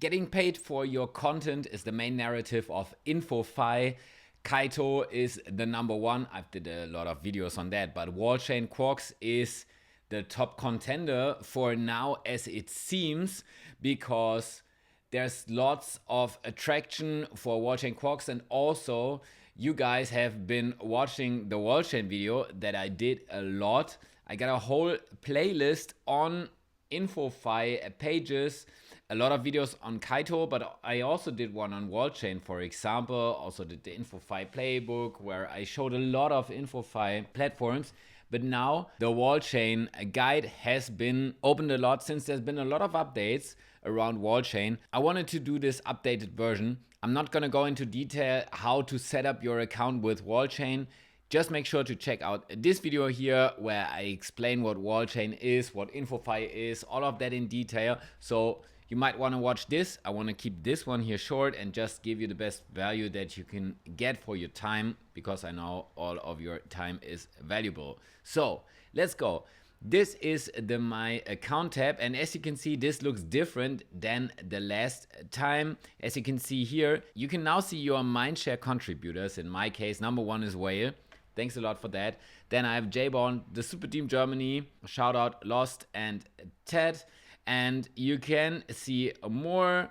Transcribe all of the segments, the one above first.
Getting paid for your content is the main narrative of infofi. Kaito is the number one. I've did a lot of videos on that, but Wallchain Quacks is the top contender for now, as it seems, because there's lots of attraction for Wallchain Quacks, and also you guys have been watching the Wallchain video that I did a lot. I got a whole playlist on infofi pages, a lot of videos on Kaito, but I also did one on Wallchain, for example. Also did the infofi playbook where I showed a lot of infofi platforms. But now the Wallchain guide has been opened a lot since there's been a lot of updates around Wallchain. I wanted to do this updated version. I'm not going to go into detail how to set up your account with Wallchain. Just make sure to check out this video here where I explain what Wallchain is, what infofi is, all of that in detail. So you might want to watch this. I want to keep this one here short and just give you the best value that you can get for your time, because I know all of your time is valuable. So let's go. This is the My Account tab, and as you can see, this looks different than the last time. As you can see here, you can now see your Mindshare contributors. In my case, number one is Wale. Thanks a lot for that. Then I have JBond, the Superteam Germany, shout out Lost and Ted. And you can see more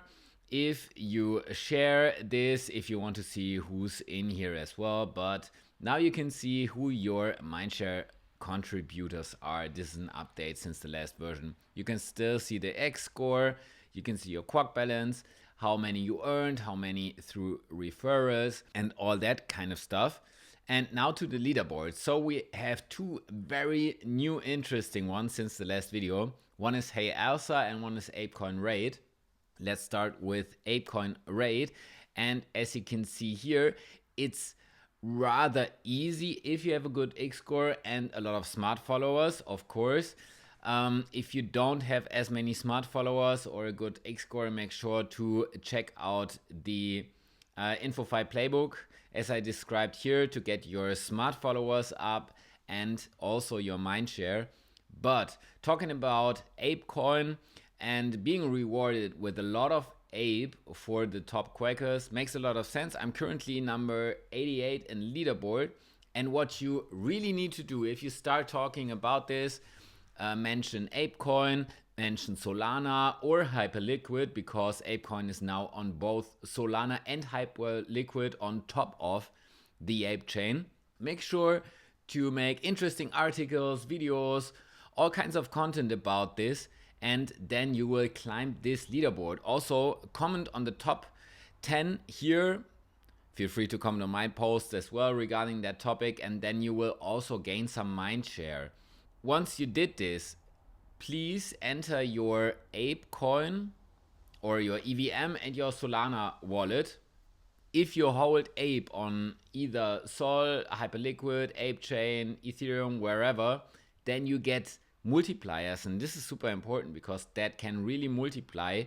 if you share this, if you want to see who's in here as well. But now you can see who your Mindshare contributors are. This is an update since the last version. You can still see the xScore. You can see your Quack balance, how many you earned, how many through referrals, and all that kind of stuff. And now to the leaderboard. So we have two very new interesting ones since the last video. One is HeyElsa and one is ApeCoin RAID. Let's start with ApeCoin RAID. And as you can see here, it's rather easy if you have a good xScore and a lot of smart followers, of course. If you don't have as many smart followers or a good xScore, make sure to check out the infofi playbook as I described here to get your smart followers up and also your Mindshare. But talking about ApeCoin and being rewarded with a lot of ape for the top quackers makes a lot of sense. I'm currently number 88 in Leaderboard, and what you really need to do if you start talking about this, mention ApeCoin, mention Solana or Hyperliquid, because ApeCoin is now on both Solana and Hyperliquid on top of the ApeChain. Make sure to make interesting articles, videos, all kinds of content about this, and then you will climb this leaderboard. Also, comment on the top 10 here. Feel free to comment on my post as well regarding that topic, and then you will also gain some Mindshare. Once you did this, please enter your ApeCoin or your EVM and your Solana wallet. If you hold Ape on either Sol, Hyperliquid, ApeChain, Ethereum, wherever, then you get multipliers, and this is super important because that can really multiply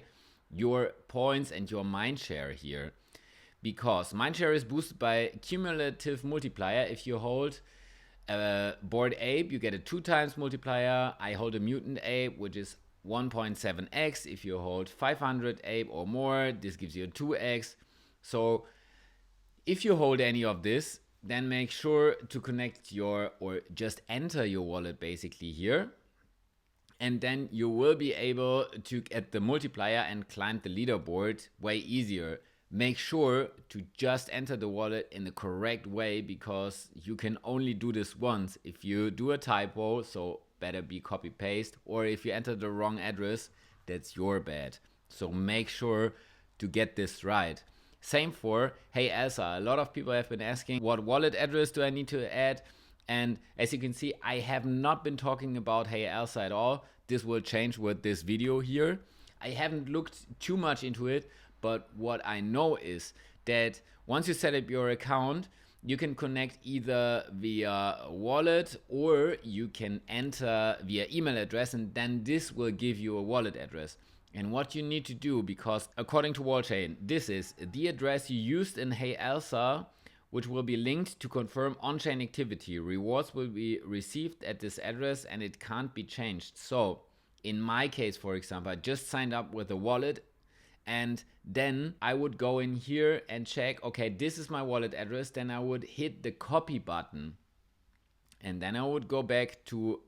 your points and your Mindshare here. Because Mindshare is boosted by cumulative multiplier. If you hold Bored Ape, you get a 2 times multiplier. I hold a Mutant Ape, which is 1.7x. If you hold 500 Ape or more, this gives you a 2x. So if you hold any of this, then make sure to connect your, or just enter your wallet basically here. And then you will be able to get the multiplier and climb the leaderboard way easier. Make sure to just enter the wallet in the correct way, because you can only do this once. If you do a typo, so better be copy paste, or if you enter the wrong address, that's your bad. So make sure to get this right. Same for HeyElsa. A lot of people have been asking, what wallet address do I need to add? And as you can see, I have not been talking about HeyElsa at all. This will change with this video here. I haven't looked too much into it, but what I know is that once you set up your account, you can connect either via wallet or you can enter via email address, and then this will give you a wallet address. And what you need to do, because according to Wallchain, this is the address you used in HeyElsa, which will be linked to confirm on-chain activity. Rewards will be received at this address and it can't be changed. So in my case, for example, I just signed up with a wallet And then I would go in here and check, okay, this is my wallet address. Then I would hit the copy button. And then I would go back to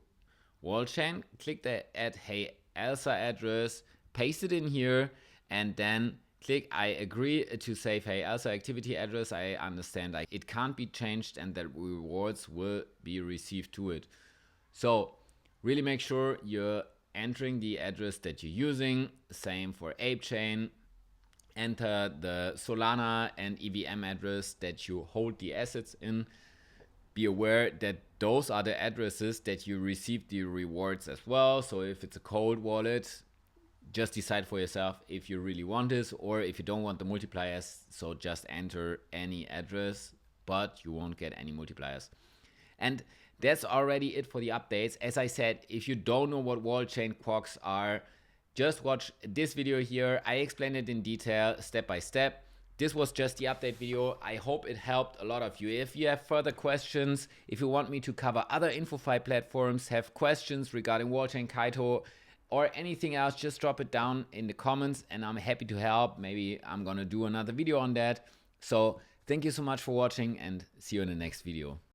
Wallchain, click the @HeyElsa address, paste it in here, and then click I agree to save HeyElsa activity address. I understand like it can't be changed and that rewards will be received to it. So really make sure you're entering the address that you're using. Same for ApeChain. Enter the Solana and EVM address that you hold the assets in. Be aware that those are the addresses that you receive the rewards as well. So if it's a cold wallet, just decide for yourself if you really want this, or if you don't want the multipliers, so just enter any address, but you won't get any multipliers. And that's already it for the updates. As I said, if you don't know what Wallchain Quacks are, just watch this video here. I explained it in detail, step by step. This was just the update video. I hope it helped a lot of you. If you have further questions, if you want me to cover other infofi platforms, have questions regarding Wallchain, Kaito, or anything else, just drop it down in the comments and I'm happy to help. Maybe I'm gonna do another video on that. So thank you so much for watching and see you in the next video.